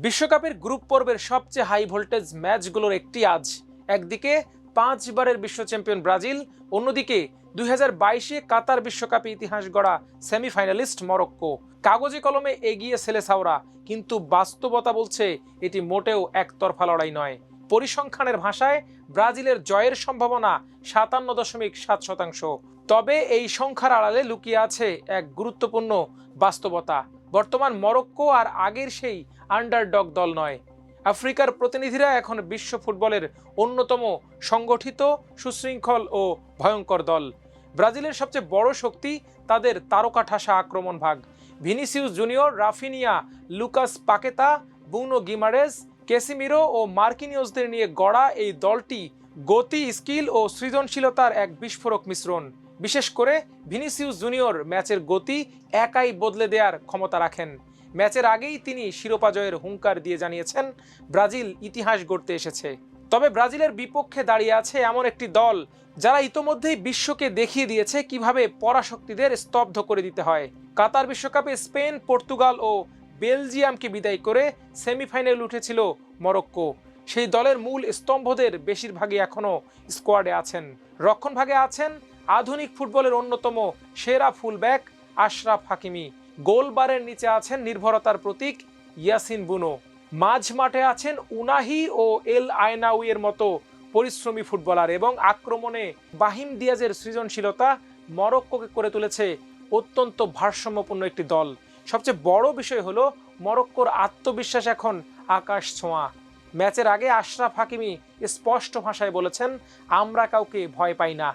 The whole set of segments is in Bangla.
বিশ্বকাপের গ্রুপ পর্বের সবচেয়ে হাই ভোল্টেজ ম্যাচগুলোর একটি আজ। একদিকে 5 বারের বিশ্ব চ্যাম্পিয়ন ব্রাজিল, অন্যদিকে 2022-এ কাতার বিশ্বকাপে ইতিহাস গড়া সেমিফাইনালিস্ট মরক্কো। কাগজে কলমে এগিয়ে সেলেসাওরা, কিন্তু বাস্তবতা বলছে এটি মোটেও একতরফা লড়াই নয়। পরিসংখ্যানের ভাষায় ব্রাজিলের জয়ের সম্ভাবনা 57.7%। তবে এই সংখ্যার আড়ালে লুকিয়ে আছে এক গুরুত্বপূর্ণ বাস্তবতা। বর্তমান মরক্কো আর আগের সেই আন্ডারডগ দল নয়। আফ্রিকার প্রতিনিধিরা এখন বিশ্ব ফুটবলের অন্যতম সংগঠিত, সুশৃঙ্খল ও ভয়ঙ্কর দল। ব্রাজিলের সবচেয়ে বড় শক্তি তাদের তারকা ঠাসা আক্রমণ ভাগ। Vinicius Junior, Raphinha, Lucas Paqueta, Bruno Guimaraes, Casemiro ও মার্কিনিওসদের নিয়ে গড়া এই দলটি গতি, স্কিল ও সৃজনশীলতার এক বিস্ফোরক মিশ্রণ। বিশেষ করে ভিনিসিয়াস জুনিয়র ম্যাচের গতি একাই বদলে দেওয়ার ক্ষমতা রাখেন। ম্যাচের আগেই তিনি শিরোপা জয়ের হুঙ্কার দিয়ে জানিয়েছেন ব্রাজিল ইতিহাস গড়তে এসেছে। তবে ব্রাজিলের বিপক্ষে দাঁড়িয়ে আছে এমন একটি দল যারা ইতোমধ্যেই বিশ্বকে দেখিয়ে দিয়েছে কিভাবে পরাশক্তিদের স্তব্ধ করে দিতে হয়। কাতার বিশ্বকাপে স্পেন, পর্তুগাল ও বেলজিয়ামকে বিদায় করে সেমিফাইনালে উঠেছিল মরক্কো। সেই দলের মূল স্তম্ভদের বেশিরভাগই এখনও স্কোয়াডে আছেন। রক্ষণভাগে আছেন আধুনিক ফুটবলের অন্যতম সেরা ফুলব্যাক আশরাফ হাকিমি। গোলবারের নিচে আছেন নির্ভরতার প্রতীক ইয়াসিন বুনো। মাঝ মাঠে আছেন উনাহি ও এল আয়নাউয়ের মতো পরিশ্রমী ফুটবলার, এবং আক্রমণে বাহিম দিয়াজের সৃজনশীলতা মরক্কোকে করে তুলেছে অত্যন্ত ভারসাম্যপূর্ণ একটি দল। সবচেয়ে বড় বিষয় হলো মরক্কোর আত্মবিশ্বাস এখন আকাশ ছোঁয়া। ম্যাচের আগে আশরাফ হাকিমি স্পষ্ট ভাষায় বলেছেন, আমরা কাউকে ভয় পাই না।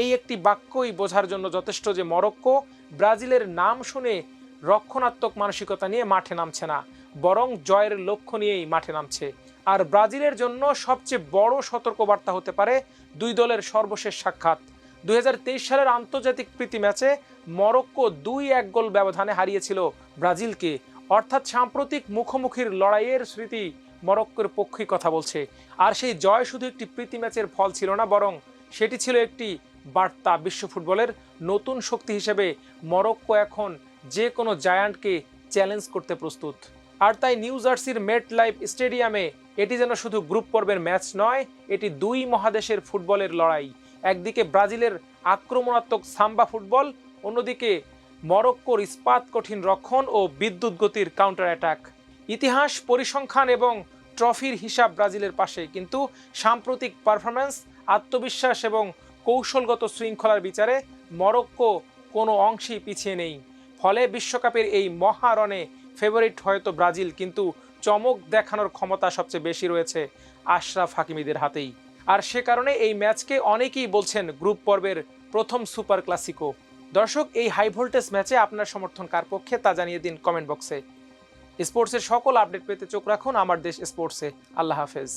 এই একটি বাক্যই বোঝার জন্য যথেষ্ট যে মরক্কো ব্রাজিলের নাম শুনে রক্ষণাত্মক মানসিকতা নিয়ে মাঠে নামছে না, বরং জয়ের লক্ষ্য নিয়েই মাঠে নামছে। আর ব্রাজিলের জন্য সবচেয়ে বড় সতর্কবার্তা হতে পারে দুই দলের সর্বশেষ সাক্ষাৎ। 2023 সালের আন্তর্জাতিক প্রীতি ম্যাচে মরক্কো 2-1 গোল ব্যবধানে হারিয়েছিল ব্রাজিলকে। অর্থাৎ সাম্প্রতিক মুখোমুখির লড়াইয়ের স্মৃতি মরক্কোর পক্ষেই কথা বলছে। আর সেই জয় শুধু একটি প্রীতি ম্যাচের ফল ছিল না, বরং সেটি ছিল একটি বার্তা। বিশ্ব ফুটবলের নতুন শক্তি হিসেবে মরক্কো এখন যে কোনো জায়ান্টকে চ্যালেঞ্জ করতে প্রস্তুত। আর তাই নিউ জার্সির মেট লাইফ স্টেডিয়ামে এটি যেন শুধু গ্রুপ পর্বের ম্যাচ নয়, এটি দুই মহাদেশের ফুটবলের লড়াই। একদিকে ব্রাজিলের আক্রমণাত্মক সাম্বা ফুটবল, অন্যদিকে মরক্কোর ইস্পাত কঠিন রক্ষণ ও বিদ্যুৎ গতির কাউন্টার অ্যাটাক। ইতিহাস, পরিসংখ্যান এবং ট্রফির হিসাব ব্রাজিলের পাশে, কিন্তু সাম্প্রতিক পারফরম্যান্স, আত্মবিশ্বাস এবং কৌশলগত শৃঙ্খলার বিচারে মরক্কো কোনো অংশেই পিছিয়ে নেই। ফলে বিশ্বকাপের এই মহারণে ফেভারিট হয়তো ব্রাজিল, কিন্তু চমক দেখানোর ক্ষমতা সবচেয়ে বেশি রয়েছে আশরাফ হাকিমিদের হাতেই। আর সে কারণে এই ম্যাচকে অনেকেই বলছেন গ্রুপ পর্বের প্রথম সুপার ক্লাসিকো। দর্শক, এই হাই ভোল্টেজ ম্যাচে আপনার সমর্থন কার পক্ষে তা জানিয়ে দিন কমেন্ট বক্সে। স্পোর্টসের সকল আপডেট পেতে চোখ রাখুন আমার দেশ স্পোর্টসে। আল্লাহ হাফেজ।